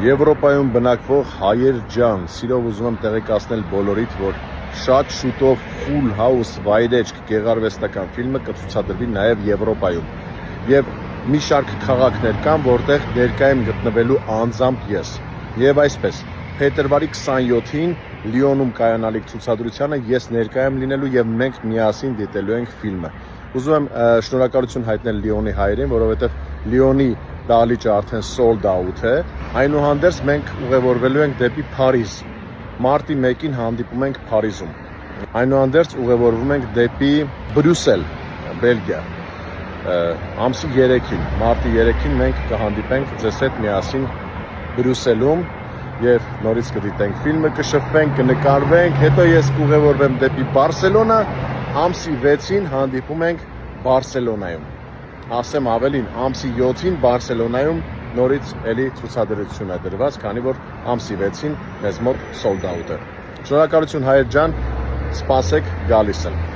Եվրոպայում բնակվող հայեր ջան, սիրով ուզում եմ տեղեկացնել բոլորիդ, որ շատ շուտով Full House վայրեջք գեղարվեստական ֆիլմը կցուցադրվի նաև Եվրոպայում։ Եվ մի շարք քաղաքներ կան, որտեղ ներկայ եմ գտնվելու անձամբ ես։ Եվ այսպես, փետրվարի 27-ին Լիոնում կայանալիք ցուցադրությանը ես ներկայ եմ լինելու եւ մենք միասին դիտելու ենք ֆիլմը։ Ուզում եմ շնորհակալություն հայտնել Լիոնի հայերին, որովհետեւ Լիոնի դահլիճը արդեն sold out է։ Այնուհանդերձ մենք ուղևորվելու ենք դեպի Փարիզ։ Մարտի 1-ին հանդիպում ենք Փարիզում։ Այնուհանդերձ ուղևորվում ենք դեպի Բրյուսել, Բելգիա։ Ամսի 3-ին, մարտի 3-ին մենք կհանդիպենք ձեզ հետ միասին Բրյուսելում եւ նորից կդիտենք ֆիլմը, կշփվենք, կնկարվենք, հետո ես կուղևորվեմ դեպի Բարսելոնա, ամսի 6-ին հանդիպում ենք Բարսելոնայում։ Ասեմ ավելին, ամսի 7-ին Բարսելոնայում նորից էլի ցուցադրություն է դրված, քանի որ ամսի 6-ին մեզ մոտ sold out է։ Շնորհակալություն հայեր ջան, սպասեք, գալիս եմ։